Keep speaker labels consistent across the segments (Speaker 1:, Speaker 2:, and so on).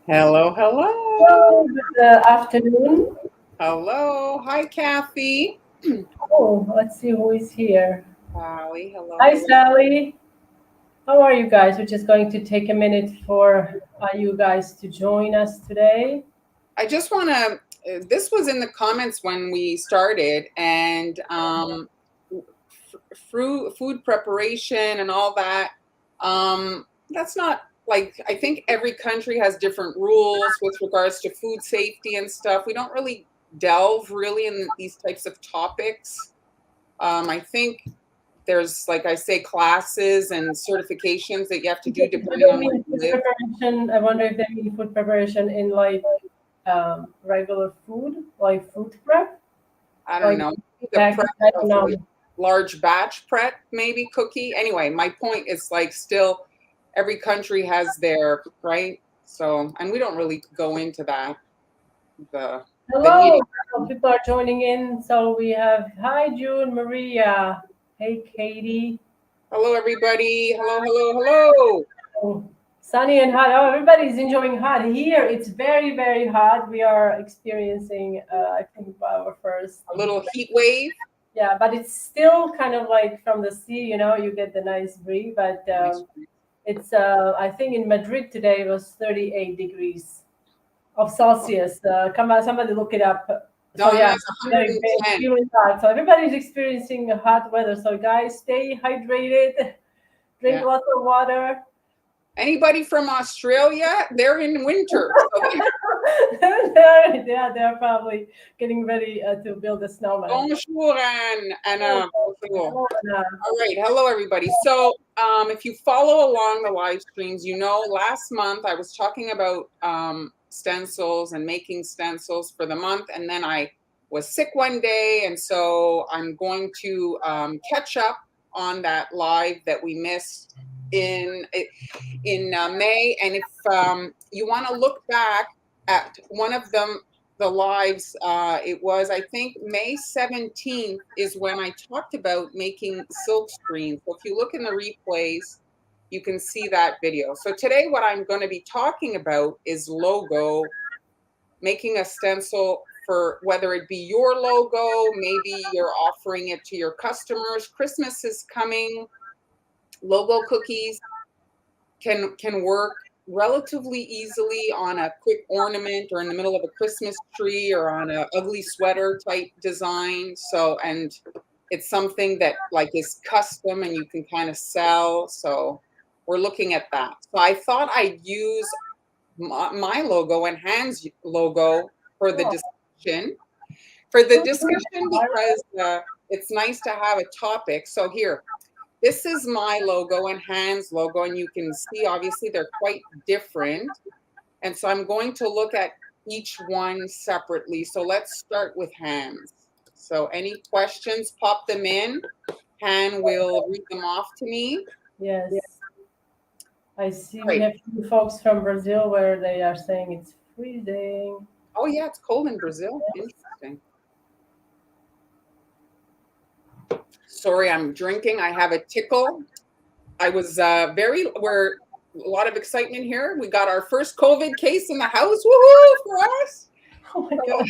Speaker 1: Hello, hello.
Speaker 2: Hello, good afternoon.
Speaker 1: Hello. Hi, Kathy.
Speaker 2: Oh, let's see who is here.
Speaker 1: Holly, hello,
Speaker 2: Hi,
Speaker 1: hello.
Speaker 2: Sally. How are you guys? We're just going to take a minute for you guys to join us today.
Speaker 1: I just want to, this was in the comments when we started, and food preparation and all that. That's not like, I think every country has different rules with regards to food safety and stuff. We don't really delve really in these types of topics. I think there's, like I say, classes and certifications that you have to
Speaker 2: Do
Speaker 1: do depending
Speaker 2: they
Speaker 1: on where
Speaker 2: mean
Speaker 1: you
Speaker 2: food
Speaker 1: live.
Speaker 2: preparation? I wonder if they mean food preparation in like regular food, like food prep,
Speaker 1: I don't
Speaker 2: like
Speaker 1: know, the
Speaker 2: back.
Speaker 1: prep
Speaker 2: I
Speaker 1: of
Speaker 2: don't
Speaker 1: like
Speaker 2: know.
Speaker 1: large batch prep, maybe cookie. Anyway, my point is like still every country has their right. So, and we don't really go into that the the
Speaker 2: Hello,
Speaker 1: nitty.
Speaker 2: people are joining in. So we have hi June, Maria. Hey, Katie.
Speaker 1: Hello, everybody. Hello, hello, hello.
Speaker 2: Oh, sunny and hot. Oh, everybody's enjoying hot. Here, it's very, very hot. We are experiencing, I think, our first
Speaker 1: A
Speaker 2: heat
Speaker 1: little
Speaker 2: wave.
Speaker 1: heat wave.
Speaker 2: Yeah, but it's still kind of like from the sea, you get the nice breeze. But
Speaker 1: Nice.
Speaker 2: it's, I think in Madrid today it was 38 degrees of Celsius. Come on, somebody look it up. So,
Speaker 1: Donna
Speaker 2: yeah,
Speaker 1: is
Speaker 2: very, very
Speaker 1: 110.
Speaker 2: feeling hot. So, everybody's experiencing hot weather. So, guys, stay hydrated, drink
Speaker 1: Yeah.
Speaker 2: lots of water.
Speaker 1: Anybody from Australia? They're in winter. So
Speaker 2: They're probably getting ready to build a snowman.
Speaker 1: bonjour and
Speaker 2: Oh,
Speaker 1: bonjour.
Speaker 2: oh,
Speaker 1: All right, hello everybody. So, if you follow along the live streams, you know last month I was talking about stencils and making stencils for the month, and then I was sick one day, and so I'm going to catch up on that live that we missed in May. And if you want to look back at one of them, the lives, it was, I think, May 17th is when I talked about making silk screens. So if you look in the replays, you can see that video. So today, what I'm going to be talking about is logo, making a stencil for whether it be your logo, maybe you're offering it to your customers. Christmas is coming. Logo cookies can work relatively easily on a quick ornament or in the middle of a Christmas tree or on a ugly sweater type design. So, and it's something that like is custom and you can kind of sell. So we're looking at that. So I thought I'd use my logo and Hans' logo for the
Speaker 2: oh.
Speaker 1: discussion. For the discussion
Speaker 2: Oh.
Speaker 1: because it's nice to have a topic. So here, this is my logo and Hans' logo, and you can see obviously they're quite different. And so I'm going to look at each one separately. So let's start with Hans. So any questions, pop them in. Han will read them off to me.
Speaker 2: Yes, I see we
Speaker 1: Great.
Speaker 2: have few folks from Brazil where they are saying it's freezing.
Speaker 1: Oh yeah, it's cold in Brazil. Interesting. Sorry, I'm drinking. I have a tickle. I was we're a lot of excitement here. We got our first COVID case in the house. Woohoo for us.
Speaker 2: Oh my
Speaker 1: So
Speaker 2: God.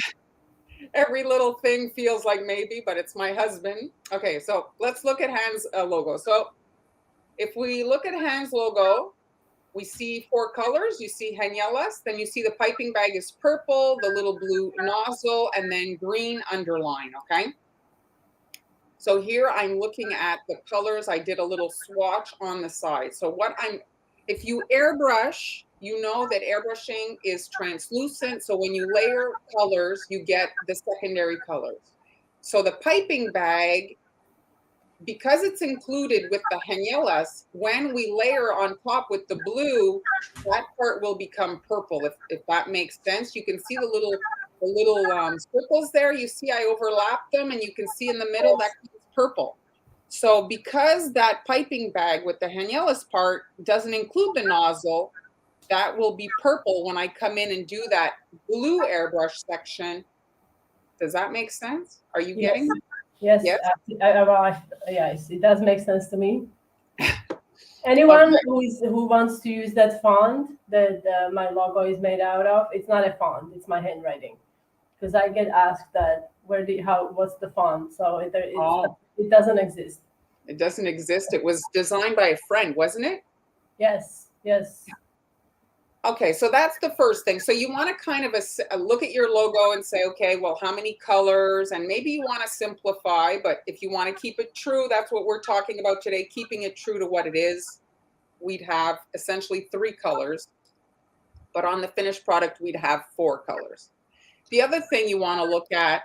Speaker 1: every little thing feels like maybe, but it's my husband. Okay, so let's look at Hans' logo. So if we look at Hans' logo, we see four colors. You see Haniela's, then you see the piping bag is purple, the little blue nozzle, and then green underline, okay? So here I'm looking at the colors. I did a little swatch on the side. So if you airbrush, you know that airbrushing is translucent. So when you layer colors, you get the secondary colors. So the piping bag, because it's included with the Haniela's, when we layer on top with the blue, that part will become purple, if that makes sense. You can see the little circles there. You see I overlapped them, and you can see in the middle that is purple. So because that piping bag with the Haniela's part doesn't include the nozzle, that will be purple when I come in and do that blue airbrush section. Does that make sense? Are you
Speaker 2: Yes,
Speaker 1: getting that?
Speaker 2: yes,
Speaker 1: Yes?
Speaker 2: yes, it does make sense to me. Anyone
Speaker 1: Okay.
Speaker 2: who wants to use that font that my logo is made out of, it's not a font, it's my handwriting. Because I get asked that what's the font? So
Speaker 1: Oh,
Speaker 2: it doesn't exist.
Speaker 1: it doesn't exist. It was designed by a friend, wasn't it?
Speaker 2: Yes, yes.
Speaker 1: Okay, so that's the first thing. So you want to kind of look at your logo and say, okay, well, how many colors? And maybe you want to simplify, but if you want to keep it true, that's what we're talking about today, keeping it true to what it is. We'd have essentially 3 colors, but on the finished product, we'd have 4 colors. The other thing you want to look at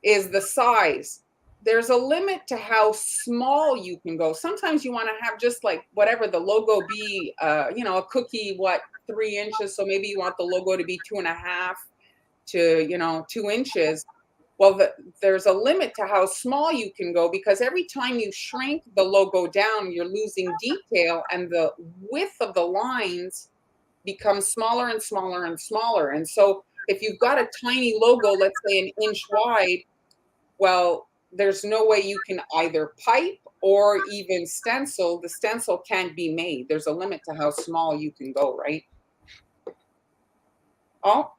Speaker 1: is the size. There's a limit to how small you can go. Sometimes you want to have just like whatever the logo be, a cookie, 3 inches. So maybe you want the logo to be 2.5 to 2 inches. Well, there's a limit to how small you can go because every time you shrink the logo down, you're losing detail and the width of the lines becomes smaller and smaller and smaller. And so if you've got a tiny logo, let's say an inch wide, well, there's no way you can either pipe or even stencil. The stencil can't be made. There's a limit to how small you can go, right? Oh,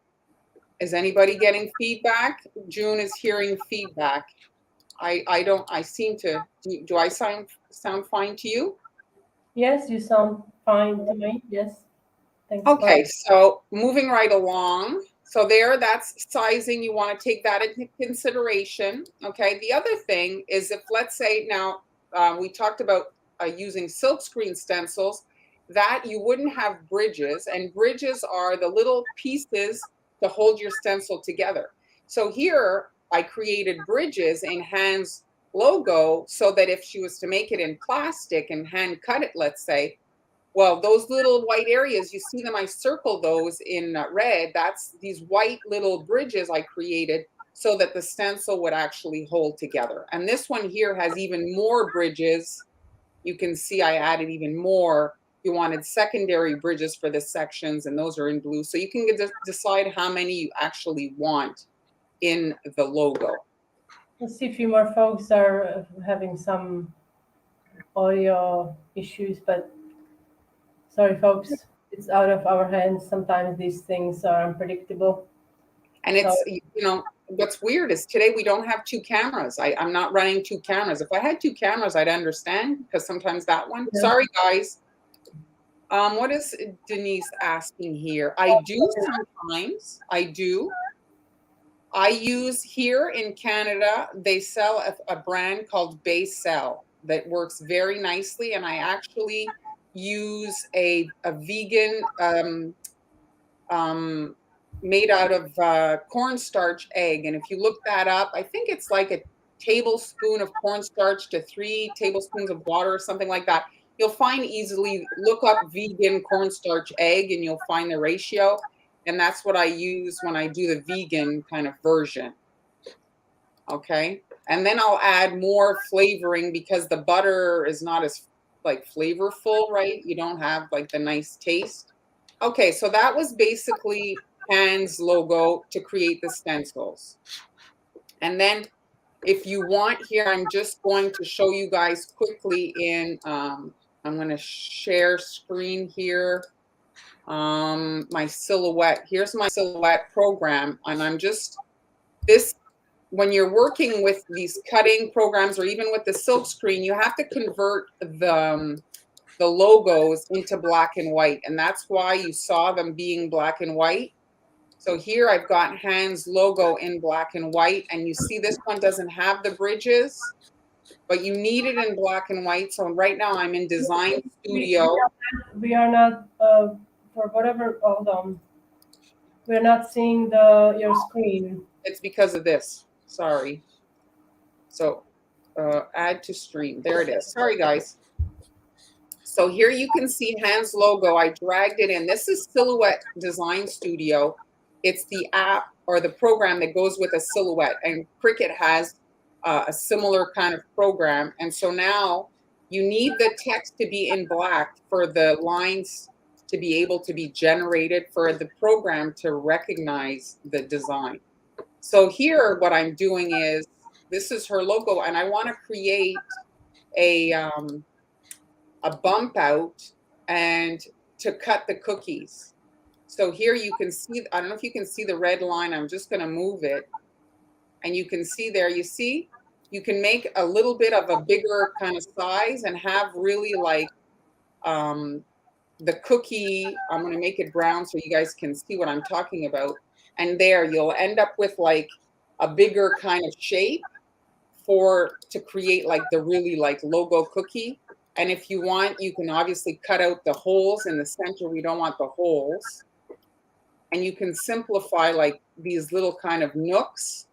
Speaker 1: is anybody getting feedback? June is hearing feedback. I seem to, do I sound fine to you?
Speaker 2: Yes, you sound fine to me. Yes. Thanks for.
Speaker 1: Okay, so moving right along. So that's sizing. You want to take that into consideration. Okay. The other thing is if, let's say now, we talked about using silkscreen stencils, that you wouldn't have bridges, and bridges are the little pieces to hold your stencil together. So here I created bridges in Han's logo so that if she was to make it in plastic and hand cut it, let's say, well, those little white areas, you see them, I circle those in red. That's these white little bridges I created so that the stencil would actually hold together. And this one here has even more bridges. You can see I added even more. You wanted secondary bridges for the sections, and those are in blue. So you can decide how many you actually want in the logo.
Speaker 2: Let's see, a few more folks are having some audio issues, but sorry, folks, it's out of our hands. Sometimes these things are unpredictable.
Speaker 1: And
Speaker 2: So
Speaker 1: what's weird is today we don't have 2 cameras. I'm not running 2 cameras. If I had 2 cameras, I'd understand because sometimes that one.
Speaker 2: yeah.
Speaker 1: Sorry, guys. What is Denise asking here? I do sometimes. I do. I use here in Canada, they sell a brand called Baysell that works very nicely. And I actually use a vegan made out of cornstarch egg. And if you look that up, I think it's like a tablespoon of cornstarch to 3 tablespoons of water or something like that. You'll find easily, look up vegan cornstarch egg and you'll find the ratio. And that's what I use when I do the vegan kind of version. Okay. And then I'll add more flavoring because the butter is not as like flavorful, right? You don't have like the nice taste. Okay, so that was basically Han's logo to create the stencils. And then if you want here, I'm just going to show you guys quickly I'm going to share screen here. My silhouette. Here's my silhouette program. And when you're working with these cutting programs or even with the silk screen, you have to convert the logos into black and white. And that's why you saw them being black and white. So here I've got Han's logo in black and white. And you see this one doesn't have the bridges, but you need it in black and white. So right now I'm in Design Studio.
Speaker 2: We are not, for whatever, hold on. We're not seeing your screen.
Speaker 1: It's because of this. Sorry. So add to stream. There it is. Sorry, guys. So here you can see Han's logo. I dragged it in. This is Silhouette Design Studio. It's the app or the program that goes with a silhouette. And Cricut has a similar kind of program. And so now you need the text to be in black for the lines to be able to be generated for the program to recognize the design. So here what I'm doing is, this is her logo, and I want to create a a bump out and to cut the cookies. So here you can see, I don't know if you can see the red line. I'm just going to move it. And you can see there, you see, you can make a little bit of a bigger kind of size and have really like the cookie. I'm going to make it brown so you guys can see what I'm talking about. And there you'll end up with like a bigger kind of shape to create like the really like logo cookie. And if you want, you can obviously cut out the holes in the center. We don't want the holes. And you can simplify like these little kind of nooks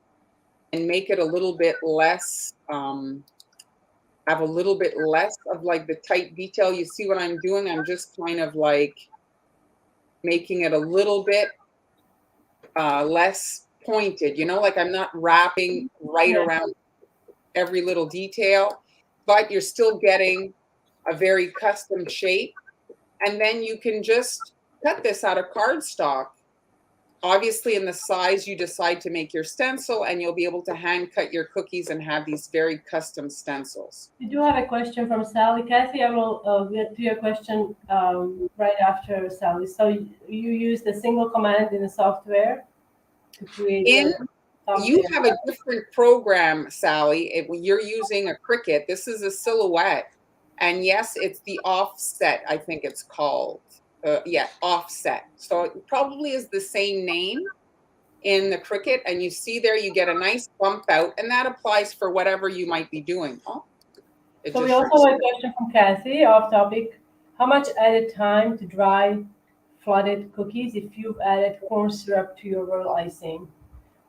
Speaker 1: and make it a little bit less, have a little bit less of like the tight detail. You see what I'm doing? I'm just kind of like making it a little bit less pointed, you know, like I'm not wrapping right around every little detail, but you're still getting a very custom shape. And then you can just cut this out of cardstock. Obviously, in the size you decide to make your stencil, and you'll be able to hand cut your cookies and have these very custom stencils.
Speaker 2: We do have a question from Sally. Kathy, I will get to your question right after Sally. So you use the single command in the software to create
Speaker 1: you have a different program, Sally. You're using a Cricut. This is a silhouette. And yes, it's the offset, I think it's called. Yeah, offset. So it probably is the same name in the Cricut. And you see there, you get a nice bump out. And that applies for whatever you might be doing. Oh,
Speaker 2: so we also have a question from Kathy, off topic. How much added time to dry flooded cookies if you've added corn syrup to your royal icing?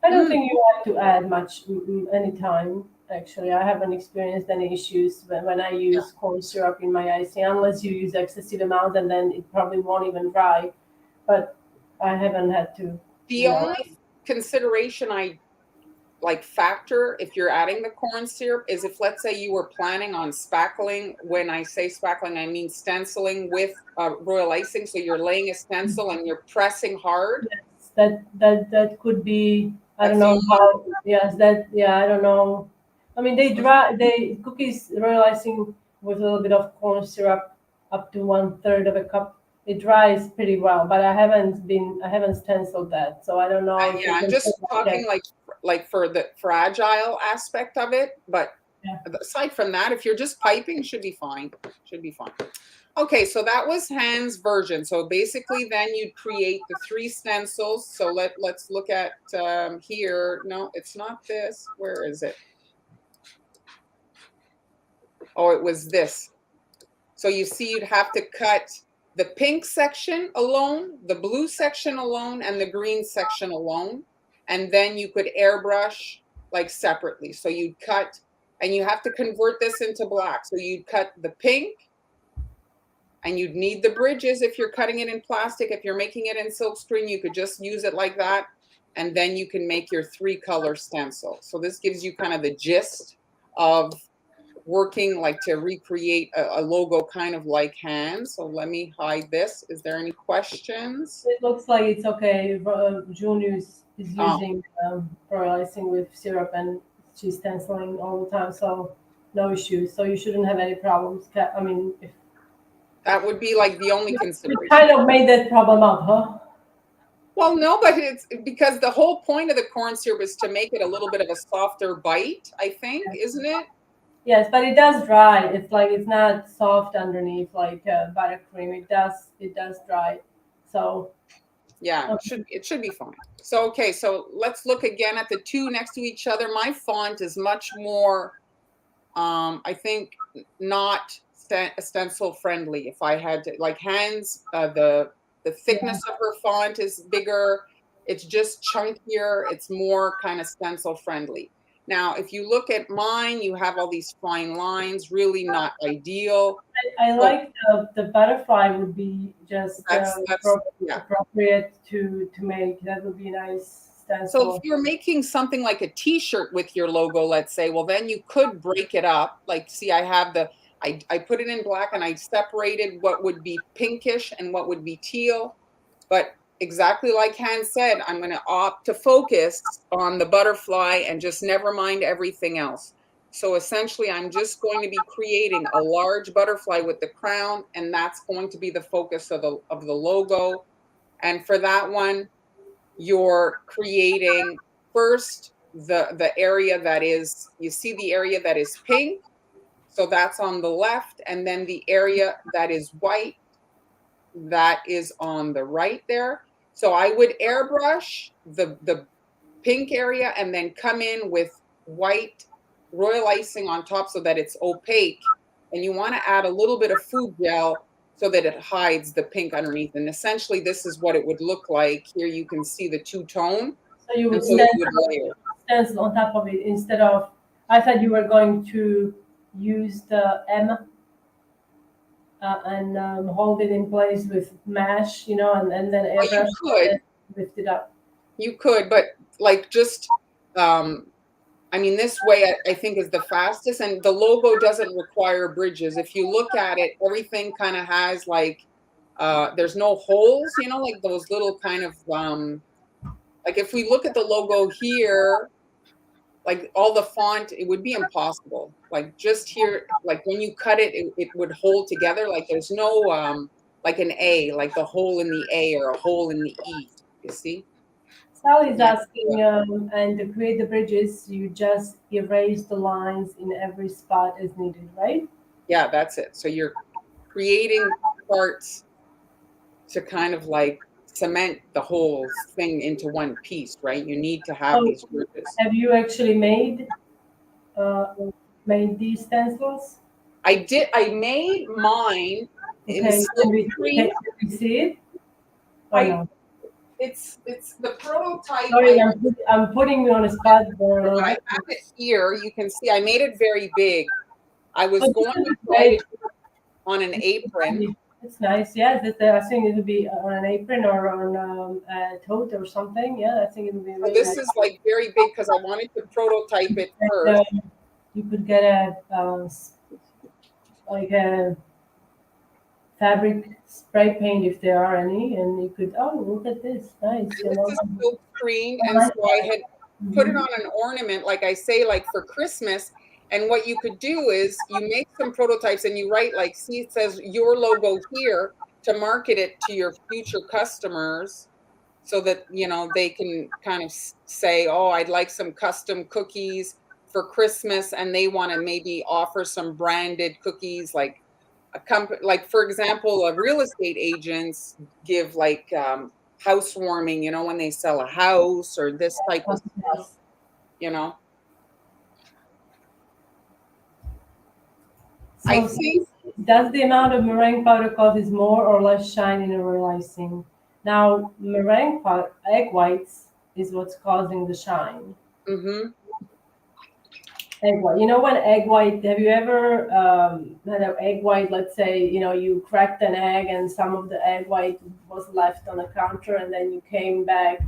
Speaker 2: I don't think you have to add much any time. Actually, I haven't experienced any issues when I use corn syrup in my icing, unless you use excessive amount, and then it probably won't even dry. But I haven't had to.
Speaker 1: The only consideration I like factor if you're adding the corn syrup is if, let's say, you were planning on spackling. When I say spackling, I mean stenciling with royal icing. So you're laying a stencil and you're pressing hard.
Speaker 2: Yes, that could be. I don't know how. Yes, I don't know. I mean, they cookies royal icing with a little bit of corn syrup up to 1/3 of a cup. It dries pretty well, but I haven't stenciled that, so I don't know.
Speaker 1: Yeah, I'm just talking like for the fragile aspect of it, but aside from that, if you're just piping, should be fine. Should be fine. Okay, so that was Han's version. So basically, then you'd create the 3 stencils. So let's look at here. No, it's not this. Where is it? Oh, it was this. So you see, you'd have to cut the pink section alone, the blue section alone, and the green section alone. And then you could airbrush like separately. So you'd cut, and you have to convert this into black. So you'd cut the pink, and you'd need the bridges if you're cutting it in plastic. If you're making it in silkscreen, you could just use it like that. And then you can make your 3-color stencil. So this gives you kind of the gist of working like to recreate a logo kind of like Han. So let me hide this. Is there any questions?
Speaker 2: It looks like it's okay. June is using royal icing with syrup, and she's stenciling all the time, so no issues. So you shouldn't have any problems. I mean, if
Speaker 1: that would be like the only consideration.
Speaker 2: You kind of made that problem up, huh?
Speaker 1: Well, no, but it's because the whole point of the corn syrup is to make it a little bit of a softer bite, I think, isn't it?
Speaker 2: Yes, but it does dry. It's like it's not soft underneath like buttercream. It does dry. So
Speaker 1: yeah, it should be fine. So okay, so let's look again at the 2 next to each other. My font is much more, I think, not stencil friendly. If I had to, like Han's, the thickness of her font is bigger. It's just chunkier. It's more kind of stencil friendly. Now, if you look at mine, you have all these fine lines, really not ideal.
Speaker 2: I like the butterfly would be just appropriate to make. That would be nice stencil.
Speaker 1: So if you're making something like a t-shirt with your logo, let's say, well, then you could break it up. Like, see, I have I put it in black and I separated what would be pinkish and what would be teal. But exactly like Han said, I'm going to opt to focus on the butterfly and just never mind everything else. So essentially, I'm just going to be creating a large butterfly with the crown, and that's going to be the focus of the logo. And for that one, you're creating first the area that is, you see the area that is pink, so that's on the left, and then the area that is white, that is on the right there. So I would airbrush the pink area and then come in with white royal icing on top so that it's opaque. And you want to add a little bit of food gel so that it hides the pink underneath. And essentially, this is what it would look like. Here you can see the two-tone.
Speaker 2: So you
Speaker 1: And
Speaker 2: would
Speaker 1: so you would layer.
Speaker 2: stencil on top of it instead of, I thought you were going to use the M and hold it in place with mash, you know, and then
Speaker 1: Well,
Speaker 2: airbrush
Speaker 1: you could.
Speaker 2: it, lift it up.
Speaker 1: You could, but like just, I mean, this way I think is the fastest, and the logo doesn't require bridges. If you look at it, everything kind of has like, there's no holes, you know, like those little kind of, like if we look at the logo here, like all the font, it would be impossible. Like just here, like when you cut it, it would hold together. Like there's no, like an A, like the hole in the A or a hole in the E, you see?
Speaker 2: Sally's
Speaker 1: Yeah.
Speaker 2: asking, and to create the bridges, you just erase the lines in every spot as needed, right?
Speaker 1: Yeah, that's it. So you're creating parts to kind of like cement the whole thing into one piece, right? You need to have
Speaker 2: Oh,
Speaker 1: these bridges.
Speaker 2: have you actually uh, made these stencils?
Speaker 1: I made mine in
Speaker 2: Okay, can we,
Speaker 1: silkscreen.
Speaker 2: can we see it or
Speaker 1: I
Speaker 2: no?
Speaker 1: it's the prototype.
Speaker 2: Sorry, I'm putting you on a spot there.
Speaker 1: I have it here. You can see I made it very big. I was
Speaker 2: But this
Speaker 1: going to
Speaker 2: is
Speaker 1: try to
Speaker 2: great.
Speaker 1: do it on an apron.
Speaker 2: It's nice. Yeah, I think it would be on an apron or on a tote or something. Yeah, I think it would be
Speaker 1: So
Speaker 2: really
Speaker 1: this
Speaker 2: nice.
Speaker 1: is like very big because I wanted to prototype it
Speaker 2: And,
Speaker 1: first.
Speaker 2: you could get a like a fabric spray paint if there are any, and you could. Oh, look at this, nice. You
Speaker 1: And this
Speaker 2: know.
Speaker 1: is silk screened,
Speaker 2: I
Speaker 1: and
Speaker 2: like
Speaker 1: so I had put it
Speaker 2: Mhm.
Speaker 1: on an ornament, like I say, like for Christmas. And what you could do is you make some prototypes and you write, like, see, it says your logo here to market it to your future customers so that, you know, they can kind of say, oh, I'd like some custom cookies for Christmas. And they want to maybe offer some branded cookies, like a company, like for example, real estate agents give like housewarming, you know, when they sell a house or this type of stuff,
Speaker 2: Yes.
Speaker 1: you know. I
Speaker 2: So,
Speaker 1: think
Speaker 2: does the amount of meringue powder causes more or less shine in a real icing? Now, meringue powder, egg whites is what's causing the shine.
Speaker 1: hmm
Speaker 2: Egg white. You know when egg white, have you ever had an egg white, let's say, you know, you cracked an egg and some of the egg white was left on the counter and then you came back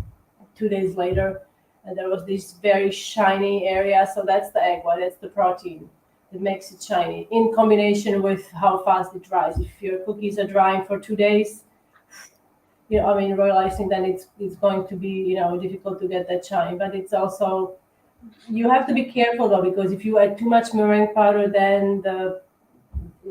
Speaker 2: 2 days later and there was this very shiny area. So that's the egg white, that's the protein that makes it shiny in combination with how fast it dries. If your cookies are drying for 2 days, you know, I mean, royal icing, then it's going to be, you know, difficult to get that shine. But it's also, you have to be careful though, because if you add too much meringue powder, then the,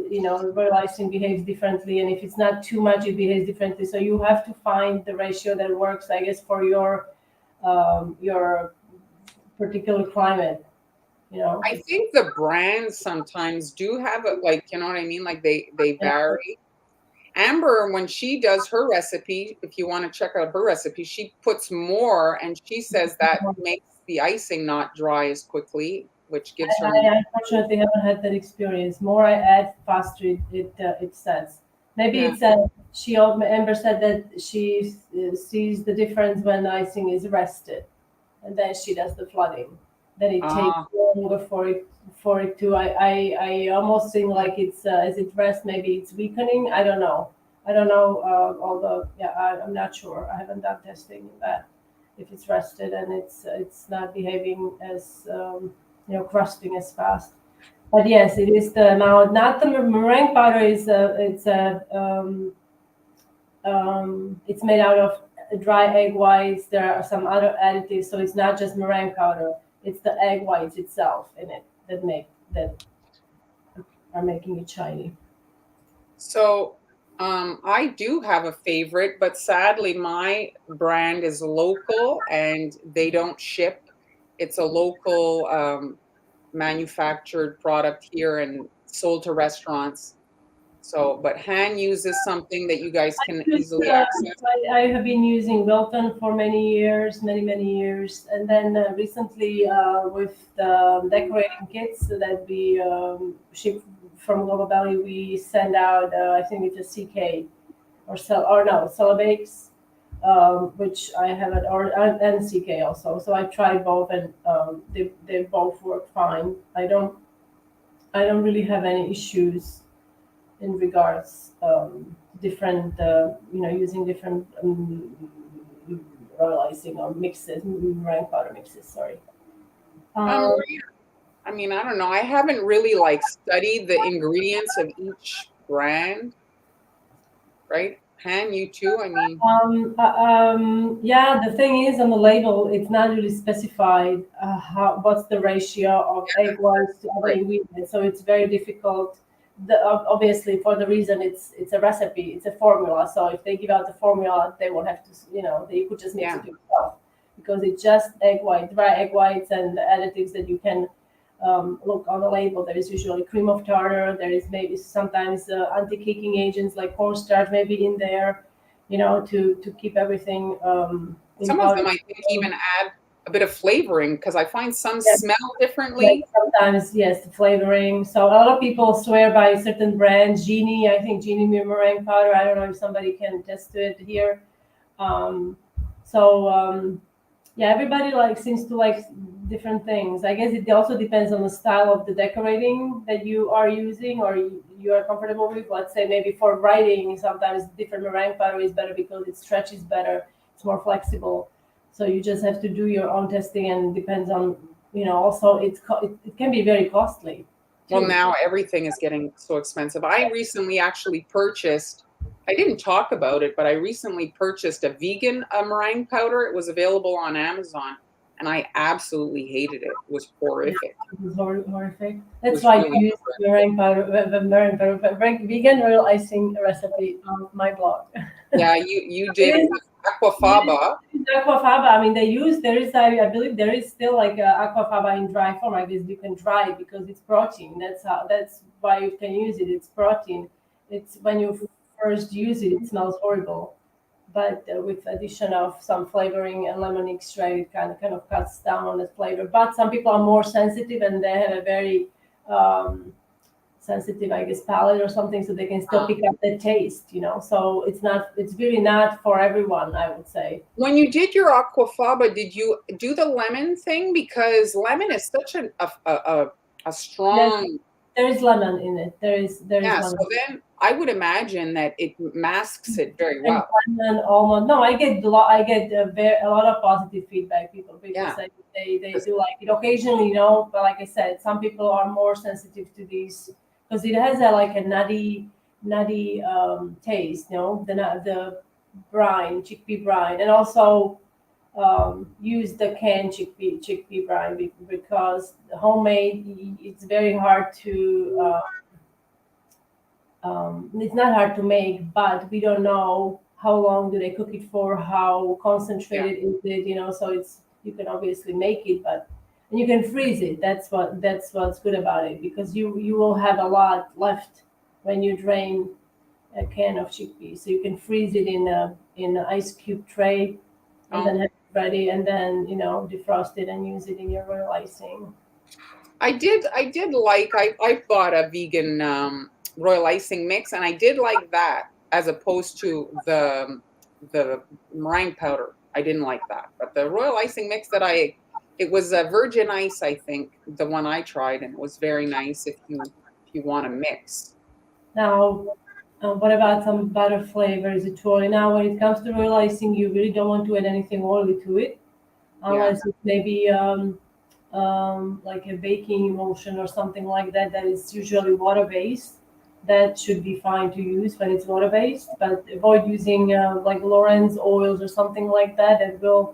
Speaker 2: you know, royal icing behaves differently, and if it's not too much, it behaves differently. So you have to find the ratio that works, I guess, for your particular climate. You know.
Speaker 1: I think the brands sometimes do have it, like, you know what I mean, like they
Speaker 2: Yeah.
Speaker 1: vary. Amber, when she does her recipe, if you want to check out her recipe, she puts more, and she says that makes the icing not dry as quickly, which gives her more.
Speaker 2: I unfortunately haven't had that experience. More I add, faster it sets. Maybe
Speaker 1: Yeah.
Speaker 2: it's Amber said that she sees the difference when icing is rested, and then she does the flooding. Then it takes
Speaker 1: Ah,
Speaker 2: longer for it to. I almost think like it's as it rests, maybe it's weakening. I don't know. I don't know all the. Yeah, I'm not sure. I haven't done testing in that. If it's rested and it's not behaving as you know, crusting as fast. But yes, it is the amount. Not the meringue powder is it's made out of dry egg whites. There are some other additives, so it's not just meringue powder. It's the egg whites itself in it that are making it shiny.
Speaker 1: So I do have a favorite, but sadly my brand is local and they don't ship. It's a local manufactured product here and sold to restaurants. So, but Han uses something that you guys can easily access.
Speaker 2: I have been using Wilton for many years, many years, and then recently with the decorating kits that we ship from Global Valley, we send out. I think it's a CK or no Celebakes, which I have at or and CK also. So I tried both, and they both work fine. I don't really have any issues in regards different using different royal icing or mixes, meringue powder mixes. Sorry. Um,
Speaker 1: Maria, I mean, I don't know. I haven't really like studied the ingredients of each brand, right? Han, you too? I mean,
Speaker 2: yeah, the thing is on the label, it's not really specified what's the ratio of egg whites to other
Speaker 1: right.
Speaker 2: ingredients, so it's very difficult. Obviously, for the reason it's a recipe, it's a formula. So if they give out the formula, they won't have to, they could just mix
Speaker 1: Yeah.
Speaker 2: it yourself because it's just dry egg whites, and the additives that you can look on the label. There is usually cream of tartar. There is maybe sometimes anti-caking agents like cornstarch maybe in there, to keep everything in
Speaker 1: Some of
Speaker 2: powder.
Speaker 1: them I think even add a bit of flavoring because I find some
Speaker 2: Yes.
Speaker 1: smell
Speaker 2: Like
Speaker 1: differently.
Speaker 2: sometimes, yes, the flavoring. So a lot of people swear by certain brands. Genie, I think Genie meringue powder. I don't know if somebody can attest to it here. Um, so yeah, everybody seems to like different things. I guess it also depends on the style of the decorating that you are using or you are comfortable with. Let's say maybe for writing, sometimes different meringue powder is better because it stretches better. It's more flexible. So you just have to do your own testing, and depends on also it can be very costly too.
Speaker 1: Well, now everything is getting so expensive. I recently actually purchased, I didn't talk about it, but I recently purchased a vegan meringue powder. It was available on Amazon, and I absolutely hated it. It was horrific.
Speaker 2: It was horrific.
Speaker 1: It
Speaker 2: That's
Speaker 1: was
Speaker 2: why
Speaker 1: really
Speaker 2: you use meringue powder, meringue powder, vegan royal icing recipe on my blog.
Speaker 1: Yeah, you did
Speaker 2: It
Speaker 1: it with aquafaba.
Speaker 2: Aquafaba. I mean, there is, I believe, there is still like aquafaba in dry form. I guess you can dry it because it's protein. That's why you can use it. It's protein. It's when you first use it, it smells horrible. But with addition of some flavoring and lemon extract, it kind of cuts down on the flavor. But some people are more sensitive and they have a very sensitive, I guess, palate or something, so they can still pick up the taste. So it's really not for everyone, I would say.
Speaker 1: When you did your aquafaba, did you do the lemon thing? Because lemon is such a strong.
Speaker 2: There is lemon in it. There is
Speaker 1: Yeah, so
Speaker 2: lemon.
Speaker 1: then I would imagine that it masks it very well.
Speaker 2: Lemon, almond. No, I get a lot of positive feedback. People
Speaker 1: Yeah.
Speaker 2: say they do like it occasionally, but like I said, some people are more sensitive to these because it has a nutty taste, the chickpea brine, and also use the canned chickpea brine because homemade it's very hard to it's not hard to make, but we don't know how long do they cook it for, how concentrated is it, so you can obviously make it, and you can freeze it. That's what's good about it, because you will have a lot left when you drain a can of chickpeas. So you can freeze it in an ice cube tray, and then have it ready, and then defrost it and use it in your royal icing.
Speaker 1: I did like I bought a vegan royal icing mix, and I did like that as opposed to the meringue powder. I didn't like that, but the royal icing mix it was a virgin ice, I think, the one I tried, and it was very nice if you want to mix.
Speaker 2: Now, what about some butter flavor? Is it too early? Now, when it comes to royal icing, you really don't want to add anything oily to it, unless it's maybe like a baking emulsion or something like that. That is usually water based. That should be fine to use when it's water based, but avoid using like Lawrence oils or something like that. That will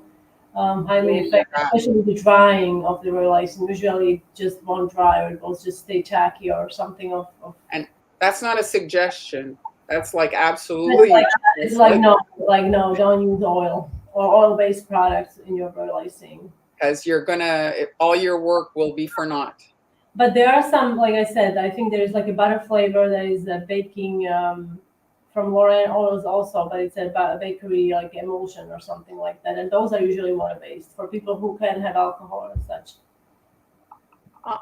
Speaker 2: highly effective, especially the drying of the royal icing. Usually it just won't dry, or it will just stay tacky or something of
Speaker 1: And that's not a suggestion. That's like
Speaker 2: It's
Speaker 1: absolutely.
Speaker 2: like, it's like no, don't use oil or oil-based products in your royal icing.
Speaker 1: Because you're gonna, all your work will be for naught.
Speaker 2: But there are some, like I said, I think there's like a butter flavor that is a baking from Lauren Oils also, but it's a bakery like emulsion or something like that. And those are usually water-based for people who can have alcohol and such.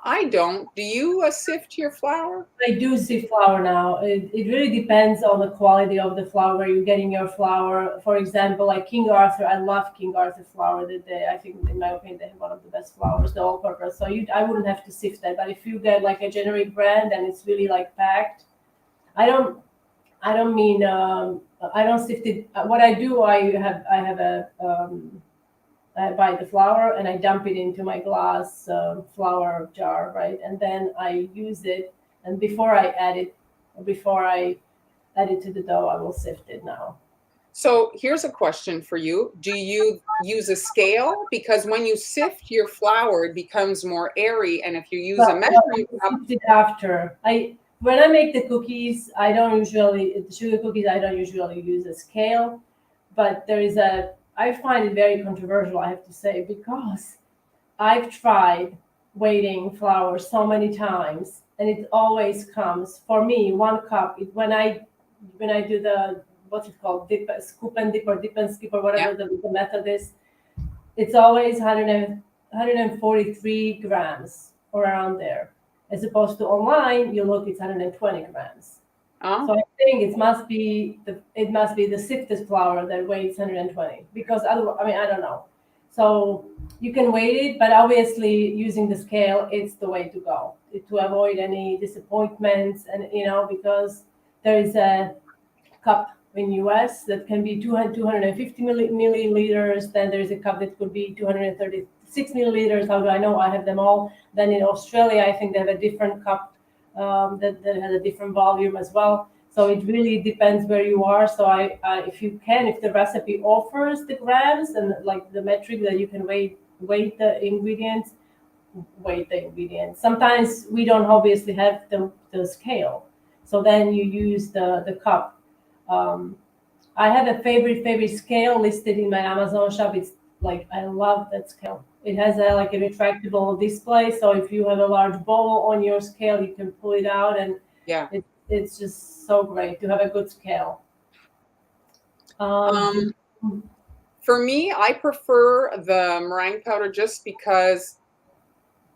Speaker 1: I don't. Do you sift your flour?
Speaker 2: I do see flour now. It really depends on the quality of the flour, where you're getting your flour. For example, like King Arthur, I love King Arthur flour. I think, in my opinion, they have one of the best flours, the all-purpose. So I wouldn't have to sift that. But if you get like a generic brand and it's really like packed, I don't. I don't mean I don't sift it. What I do, I have a I buy the flour and I dump it into my glass flour jar, right? And then I use it. And before I add it, to the dough, I will sift it now.
Speaker 1: So here's a question for you. Do you use a scale? Because when you sift your flour, it becomes more airy. And if you use a measuring cup.
Speaker 2: Sift it after. When I make the cookies, the sugar cookies, I don't usually use a scale. But I find it very controversial, I have to say, because I've tried weighting flour so many times, and it always comes for me 1 cup. When I do the what's it called, scoop and dip or dip and skip or whatever the method is, it's always 143 grams or around there, as opposed to online you look, it's 120 grams. So I think it must be the sifted flour that weighs 120, because otherwise, I mean, I don't know. So you can weight it, but obviously using the scale, it's the way to go to avoid any disappointments. And because there is a cup in US that can be 250 milliliters, then there is a cup that could be 236 milliliters. How do I know? I have them all. Then in Australia, I think they have a different cup that has a different volume as well. So it really depends where you are. So if the recipe offers the grams and like the metric that you can weight the ingredients, weight the ingredients. Sometimes we don't obviously have the scale, so then you use the cup. I have a favorite scale listed in my Amazon shop. It's like, I love that scale. It has like a retractable display, so if you have a large bowl on your scale, you can pull it out, and it's just so great to have a good scale.
Speaker 1: For me, I prefer the meringue powder just because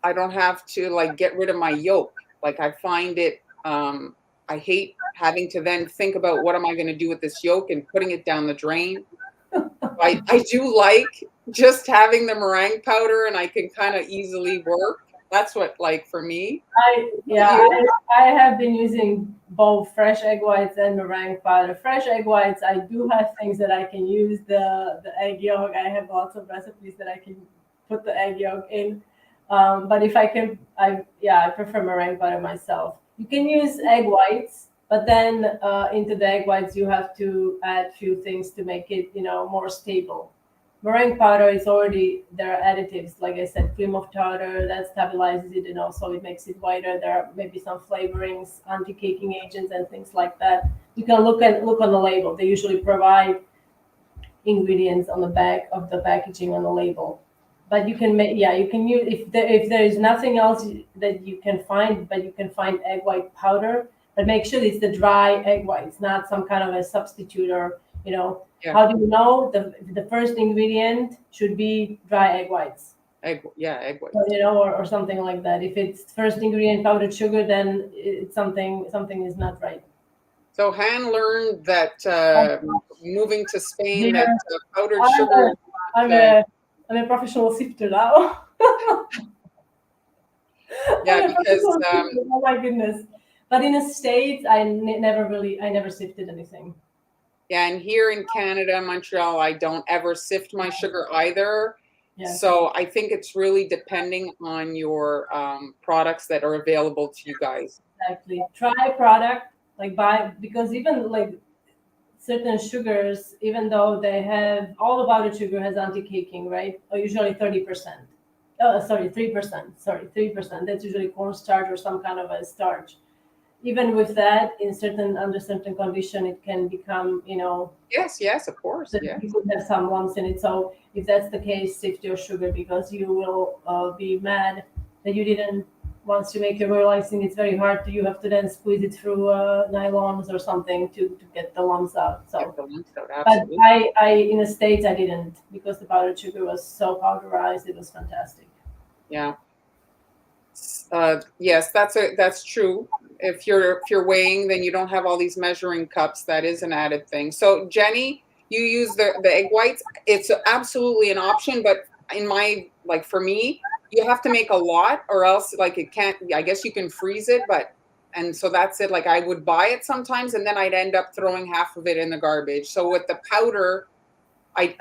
Speaker 1: I don't have to like get rid of my yolk. Like I find it, I hate having to then think about what am I going to do with this yolk and putting it down the drain. I do like just having the meringue powder, and I can kind of easily work. That's what, like, for me.
Speaker 2: I have been using both fresh egg whites and meringue powder. Fresh egg whites, I do have things that I can use the egg yolk. I have lots of recipes that I can put the egg yolk in. But if I can, I prefer meringue powder myself. You can use egg whites, but then into the egg whites you have to add few things to make it more stable. Meringue powder is already, there are additives, like I said, cream of tartar that stabilizes it, and also it makes it whiter. There are maybe some flavorings, anti-caking agents, and things like that. You can look on the label. They usually provide ingredients on the back of the packaging on the label. But you can use, if there is nothing else that you can find, but you can find egg white powder. But make sure it's the dry egg whites, not some kind of a substitute or How do you know? The first ingredient should be dry egg whites.
Speaker 1: Egg whites.
Speaker 2: Or something like that. If it's first ingredient powdered sugar, then it's something is not right.
Speaker 1: So Han learned that moving to Spain, that powdered sugar.
Speaker 2: I'm a professional sifter now.
Speaker 1: Yeah, because
Speaker 2: oh my goodness. But in the States, I never sifted anything.
Speaker 1: Yeah, and here in Canada, Montreal, I don't ever sift my sugar either.
Speaker 2: Yes.
Speaker 1: So I think it's really depending on your products that are available to you guys.
Speaker 2: Exactly. Try a product, because even certain sugars, even though they have all the powdered sugar has anti-caking, right? Or usually 30%. Oh, sorry, 3%. Sorry, 3%. That's usually cornstarch or some kind of a starch. Even with that, under certain condition, it can become,
Speaker 1: Yes, of course.
Speaker 2: that
Speaker 1: Yes.
Speaker 2: you could have some lumps in it. So if that's the case, sift your sugar because you will be mad that you didn't. Once you make your royal icing, it's very hard you have to then squeeze it through nylons or something to get the lumps out.
Speaker 1: Get
Speaker 2: So,
Speaker 1: the lumps out,
Speaker 2: but
Speaker 1: absolutely.
Speaker 2: I in the States I didn't because the powdered sugar was so powderized. It was fantastic.
Speaker 1: Yeah. Yes, that's true. If you're weighing, then you don't have all these measuring cups. That is an added thing. So Jenny, you use the egg whites. It's absolutely an option, but for me, you have to make a lot, or else it can't. I guess you can freeze it, and so that's it. Like I would buy it sometimes, and then I'd end up throwing half of it in the garbage. So with the powder, I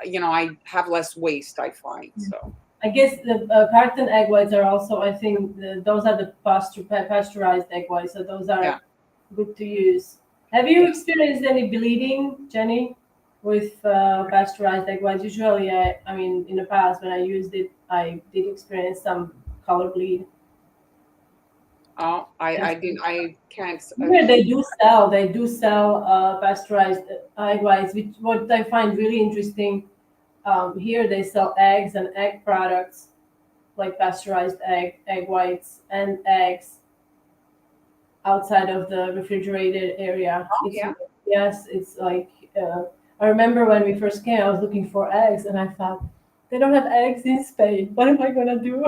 Speaker 1: have less waste, I find. So.
Speaker 2: I guess the carton egg whites are also, I think, those are the pasteurized egg whites, so those are
Speaker 1: Yeah.
Speaker 2: good to use. Have you experienced any bleeding, Jenny, with pasteurized egg whites? Usually, I mean, in the past when I used it, I did experience some color bleed.
Speaker 1: Oh, I can't.
Speaker 2: Here they do sell pasteurized egg whites, which what I find really interesting. Here they sell eggs and egg products like pasteurized egg whites, and eggs outside of the refrigerated area.
Speaker 1: Oh, yeah.
Speaker 2: Yes, it's like I remember when we first came, I was looking for eggs, and I thought they don't have eggs in Spain. What am I gonna do?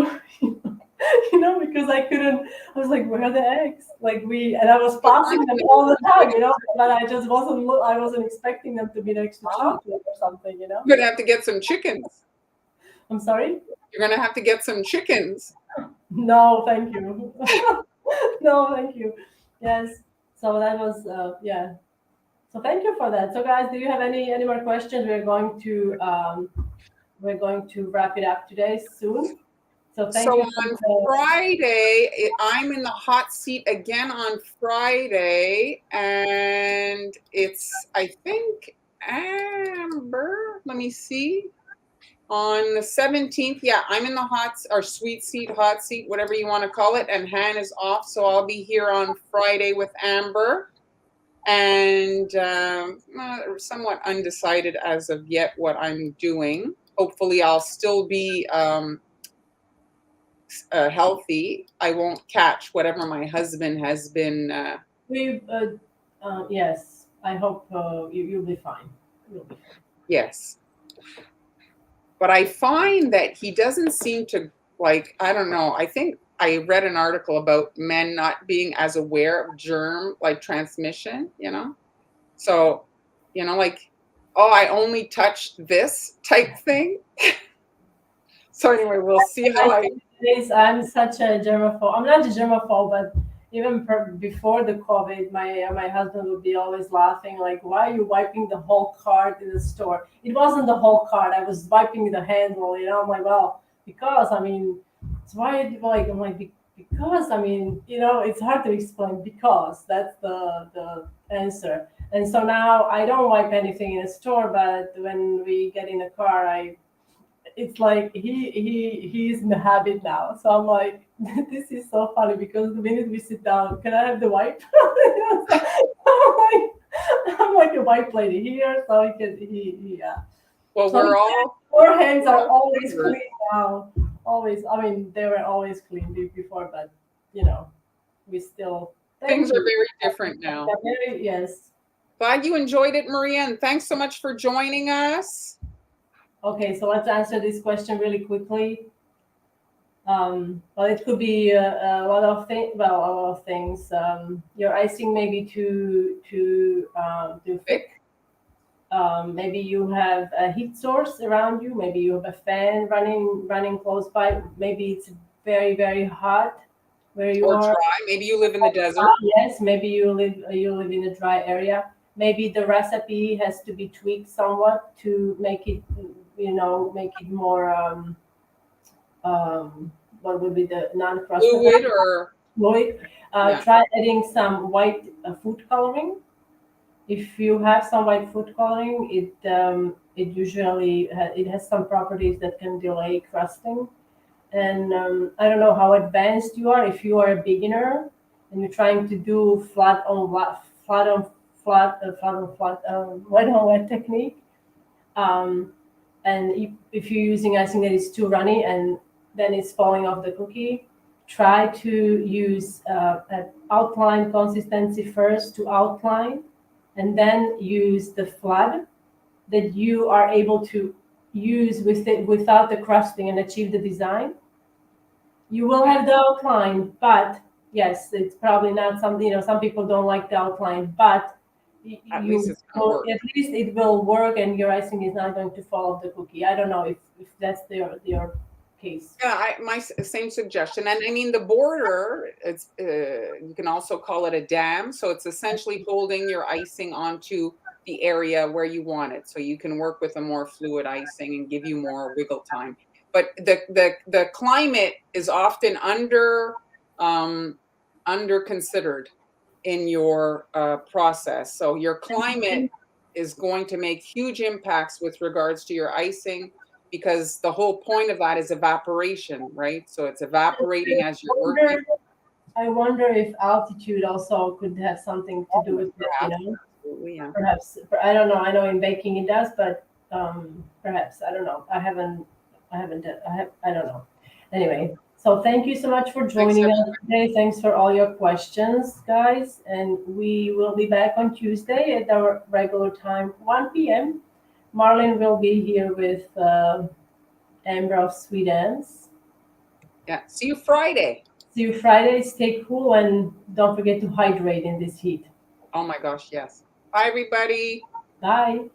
Speaker 2: Because I couldn't. I was like, where are the eggs? And I was passing them all the time, but I just wasn't. I wasn't expecting them to be next to chocolate or something.
Speaker 1: You're gonna have to get some chickens.
Speaker 2: I'm sorry.
Speaker 1: You're gonna have to get some chickens.
Speaker 2: No, thank you. No, thank you. Yes. So that was yeah. So thank you for that. So guys, do you have any more questions? We're going to wrap it up today soon. So thank you.
Speaker 1: On Friday, I'm in the hot seat again on Friday, and it's I think Amber. Let me see. On the 17th, yeah, I'm in the sweet seat, hot seat, whatever you want to call it, and Han is off, so I'll be here on Friday with Amber, and somewhat undecided as of yet what I'm doing. Hopefully, I'll still be healthy. I won't catch whatever my husband has been.
Speaker 2: Yes, I hope you'll be fine. You'll be fine.
Speaker 1: Yes. But I find that he doesn't seem to, I don't know. I think I read an article about men not being as aware of germ, transmission, So, oh, I only touched this type thing. So anyway, we'll see how
Speaker 2: I'm such a germaphobe. I'm not a germaphobe, but even before the COVID, my husband would be always laughing, like, "Why are you wiping the whole cart in the store?" It wasn't the whole cart. I was wiping the handle. I'm like, well, because I mean, it's why I'm like because I mean, it's hard to explain. Because that's the answer. And so now I don't wipe anything in a store, but when we get in a car, it's like he's in the habit now. So I'm like, this is so funny because the minute we sit down, can I have the wipe? I'm like a wipe lady here, so yeah.
Speaker 1: Well,
Speaker 2: so our hands are always clean now. Always. I mean, they were always clean before, but we still
Speaker 1: things are very different now.
Speaker 2: Yes.
Speaker 1: Glad you enjoyed it, Maria, and thanks so much for joining us.
Speaker 2: Okay, so let's answer this question really quickly. Well, it could be a lot of things. Well, a lot of things. Your icing may be too thick. Maybe you have a heat source around you. Maybe you have a fan running close by. Maybe it's very, very hot where you are.
Speaker 1: Dry. Maybe you live in the desert.
Speaker 2: Yes, maybe you live in a dry area. Maybe the recipe has to be tweaked somewhat to make it make it more what would be the
Speaker 1: non-crustable
Speaker 2: fluid. Try adding some white food coloring. if you have some white food coloring, it usually it has some properties that can delay crusting. And I don't know how advanced you are. If you are a beginner and you're trying to do flat on wet on wet technique, um, and if you're using icing that is too runny and then it's falling off the cookie, try to use an outline consistency first to outline, and then use the flood that you are able to use with it without the crusting and achieve the design. You will have the outline, but yes, it's probably not something, some people don't like the outline, but
Speaker 1: At least it's gonna work.
Speaker 2: at least it will work and your icing is not going to fall off the cookie. I don't know if that's your case.
Speaker 1: Yeah, my same suggestion. And I mean, the border, it's you can also call it a dam. So it's essentially holding your icing onto the area where you want it. So you can work with a more fluid icing and give you more wiggle time. But the climate is often under considered in your process. So your climate is going to make huge impacts with regards to your icing, because the whole point of that is evaporation, right? So it's evaporating as you're working.
Speaker 2: I wonder if altitude also could have something to do with it,
Speaker 1: Absolutely, yeah.
Speaker 2: Perhaps, I don't know. I know in baking it does, but perhaps, I don't know. I don't know. Anyway, so thank you so much for joining us today. Thanks for all your questions, guys. And we will be back on Tuesday at our regular time, 1 p.m. Marlene will be here with Amber of Sweet Ends.
Speaker 1: Yeah. See you Friday.
Speaker 2: See you Friday. Stay cool and don't forget to hydrate in this heat.
Speaker 1: Oh my gosh, yes. Bye, everybody.
Speaker 2: Bye.